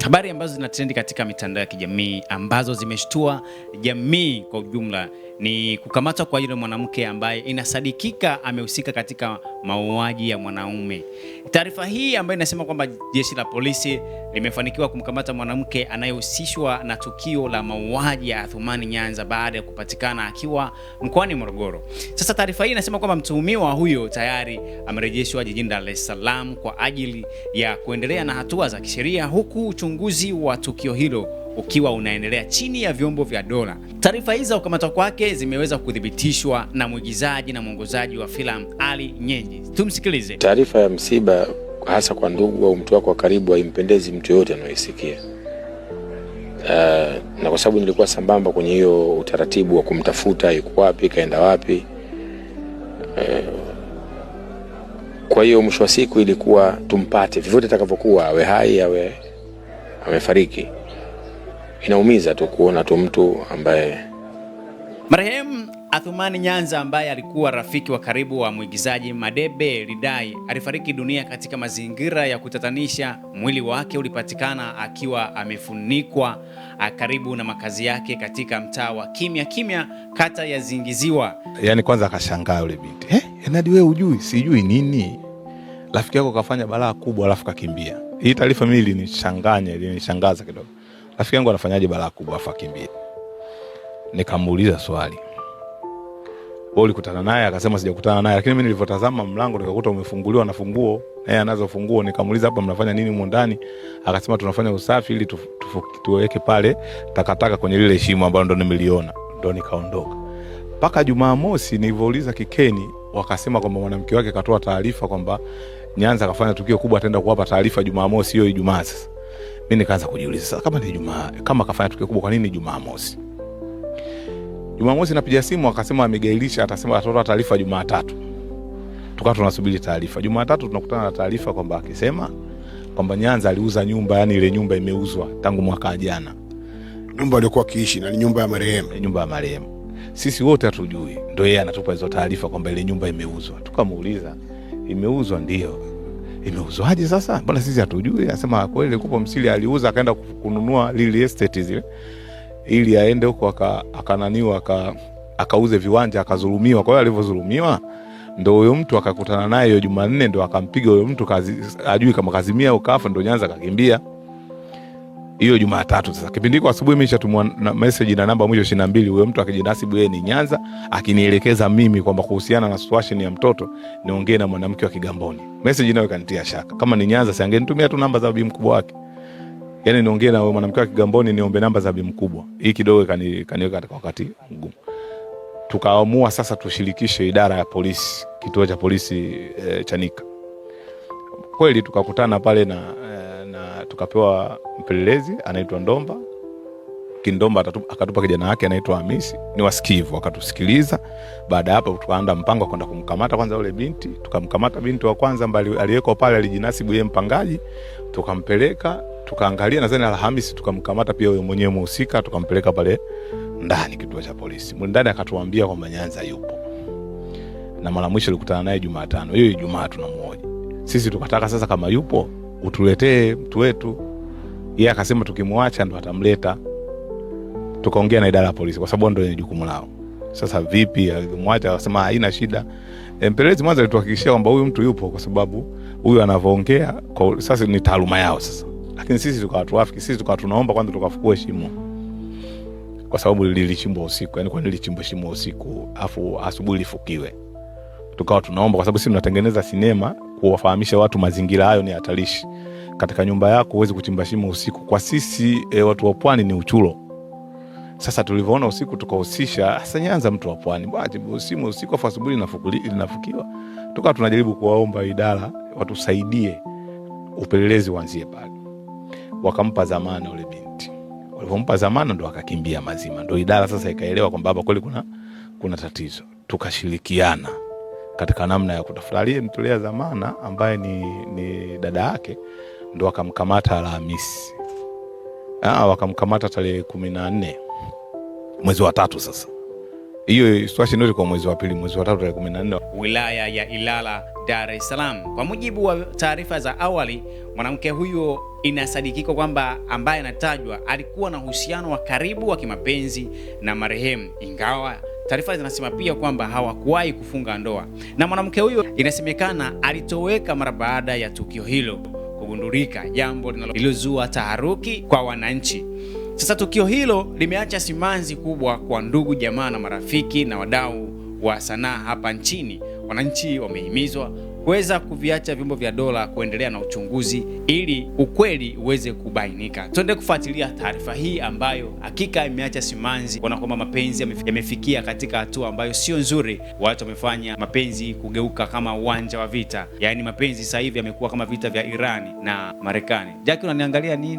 Habari ambazo zinatrendi katika mitandao ya kijamii ambazo zimeshtua jamii kwa ujumla ni kukamatwa kwa yule mwanamke ambaye inasadikika amehusika katika mauaji ya mwanaume. Taarifa hii ambayo inasema kwamba jeshi la polisi limefanikiwa kumkamata mwanamke anayehusishwa na tukio la mauaji ya Athumani Nyanza baada ya kupatikana akiwa mkoani Morogoro. Sasa taarifa hii inasema kwamba mtuhumiwa huyo tayari amerejeshwa jijini Dar es Salaam kwa ajili ya kuendelea na hatua za kisheria, huku uchunguzi wa tukio hilo ukiwa unaendelea chini ya vyombo vya dola. Taarifa hizi za kukamatwa kwake zimeweza kuthibitishwa na mwigizaji na mwongozaji wa filamu Ali Nyenji. Tumsikilize. Taarifa ya msiba hasa kwa ndugu au mtu wako wa karibu haimpendezi mtu yote anayesikia. Na kwa sababu nilikuwa sambamba kwenye hiyo utaratibu wa kumtafuta yuko wapi, kaenda wapi. Kwa hiyo mwisho wa siku ilikuwa tumpate vyovyote atakavyokuwa, awe hai awe amefariki. Inaumiza tu kuona tu mtu ambaye marehemu Athumani Nyanza ambaye alikuwa rafiki wa karibu wa mwigizaji Madebe Lidai alifariki dunia katika mazingira ya kutatanisha. Mwili wake ulipatikana akiwa amefunikwa karibu na makazi yake katika mtaa wa Kimya Kimya, kata ya Zingiziwa. Yaani kwanza akashangaa yule binti. Hadi wewe hujui, sijui nini? Rafiki yako kafanya balaa kubwa alafu kakimbia. Hii taarifa mimi ilinishangaza kidogo. Rafiki yangu anafanyaje balaa kubwa alafu akimbia? Nikamuuliza swali. Wewe ulikutana naye? Akasema sijakutana naye, lakini mimi nilivyotazama mlango nikakuta umefunguliwa na funguo, yeye anazo funguo. Nikamuuliza hapa mnafanya nini huko ndani? Akasema tunafanya usafi ili tuweke pale takataka kwenye lile shimo ambalo ndo nimeliona. Ndo nikaondoka. Paka Jumamosi nilivyouliza Kikeni, wakasema kwamba mwanamke wake katoa taarifa kwamba Nyanza kafanya tukio kubwa, ataenda kuwapa taarifa Jumamosi hiyo Ijumaa. Sasa mimi nikaanza kujiuliza, sasa kama ni Ijumaa, kama kafanya tukio kubwa, kwa nini Jumamosi? Jumamosi napiga simu akasema amegailisha, atasema atatoa taarifa Jumatatu. Tukawa tunasubiri taarifa. Jumatatu tunakutana na taarifa kwamba akisema kwamba Nyanza aliuza nyumba, yani ile nyumba imeuzwa tangu mwaka jana. Nyumba alikuwa akiishi na ni nyumba ya marehemu. Nyumba ya marehemu. Sisi wote hatujui. Ndio yeye anatupa hizo taarifa kwamba ile nyumba imeuzwa. Tukamuuliza, imeuzwa? Ndio. Imeuzwaje sasa? Mbona sisi hatujui? Anasema kweli kupo msili aliuza, akaenda kununua real estate zile ili aende huko akananiwa akauze viwanja, akazulumiwa. Kwa hiyo alivyozulumiwa ndio huyo mtu akakutana naye hiyo Jumanne, ndio akampiga huyo mtu ajui kama kazimia au kafa, ndio Nyanza kakimbia. Hiyo Jumatatu sasa kipindi kwa asubuhi mimi nishatumwa na message na namba mwisho 22, huyo mtu akijinasibu yeye ni Nyanza, akinielekeza mimi kwamba kuhusiana na situation ya mtoto niongee na mwanamke wa Kigamboni. Message nayo kanitia shaka. Kama ni Nyanza, si angenitumia tu namba za bibi mkubwa wake. Yaani niongee na mwanamke wa Kigamboni niombe namba za bibi mkubwa. Hii kidogo kaniweka katika wakati mgumu. Tukaamua sasa tushirikishe idara ya polisi, kituo cha polisi Chanika. Kweli tukakutana pale na tukapewa mpelelezi anaitwa Ndomba. Kindomba akatupa kijana wake anaitwa Hamisi, ni wasikivu, akatusikiliza. Baada hapo tukaanza mpango kwenda kumkamata kwanza yule binti. Tukamkamata binti wa kwanza ambaye aliyeko pale alijinasibu yeye mpangaji, tukampeleka, tukaangalia nadhani Alhamisi tukamkamata pia yeye mwenyewe mhusika, tukampeleka pale ndani kituo cha polisi. Ndani akatuambia kwamba Nyanza yupo. Na mara mwisho tulikutana naye Jumatano. Hiyo Ijumaa tunamuoja. Sisi tukataka sasa kama yupo utuletee mtu wetu. Yeye akasema tukimwacha ndo atamleta. Tukaongea na idara ya polisi kwa sababu ndio ni jukumu lao. Sasa vipi alimwacha? Akasema haina shida. Mpelelezi mwanzo alituhakikishia kwamba huyu mtu yupo kwa sababu huyu anavoongea sasa ni taaluma yao sasa. Lakini sisi tukawa tuafiki, sisi tukawa tunaomba kwanza tukafukue shimo. Kwa sababu lilichimbwa usiku, yani kwa nini lilichimbwa shimo usiku afu asubuhi lifukiwe. Tukawa tunaomba kwa sababu sisi tunatengeneza sinema kuwafahamisha watu mazingira hayo ni hatarishi. Katika nyumba yako huwezi kuchimba shimo usiku. Kwa sisi watu wa pwani ni uchulo. Sasa tulivyoona usiku tukahusisha sasa Nyanza mtu wa pwani. Bwana shimo usiku afu asubuhi linafukiwa. Tukawa tunajaribu kuwaomba idara watusaidie upelelezi uanzie pale. Wakampa dhamana yule binti. Walipompa dhamana ndo akakimbia mazima. Ndo idara sasa ikaelewa kwamba hapa kweli kuna tatizo. Tukashirikiana katika namna ya kutafuta aliyemtolea dhamana ambaye ni dada yake, ndo akamkamata Alhamisi. Wakamkamata tarehe 14 mwezi wa 3 sasa. Hiyo situation ile kwa mwezi wa pili, mwezi wa 3 tarehe 14, wilaya ya Ilala, Dar es Salaam. Kwa mujibu wa taarifa za awali, mwanamke huyo inasadikika kwamba ambaye anatajwa alikuwa na uhusiano wa karibu wa kimapenzi na marehemu, ingawa taarifa zinasema pia kwamba hawakuwahi kufunga ndoa. Na mwanamke huyo inasemekana alitoweka mara baada ya tukio hilo kugundulika, jambo lililozua taharuki kwa wananchi. Sasa tukio hilo limeacha simanzi kubwa kwa ndugu, jamaa na marafiki na wadau wa sanaa hapa nchini. Wananchi wamehimizwa kuweza kuviacha vyombo vya dola kuendelea na uchunguzi ili ukweli uweze kubainika. Tuende kufuatilia taarifa hii ambayo hakika imeacha simanzi, kuona kwamba mapenzi yamefikia katika hatua ambayo sio nzuri. Watu wamefanya mapenzi kugeuka kama uwanja wa vita, yaani mapenzi sasa hivi yamekuwa kama vita vya Irani na Marekani. Jackie, unaniangalia nini?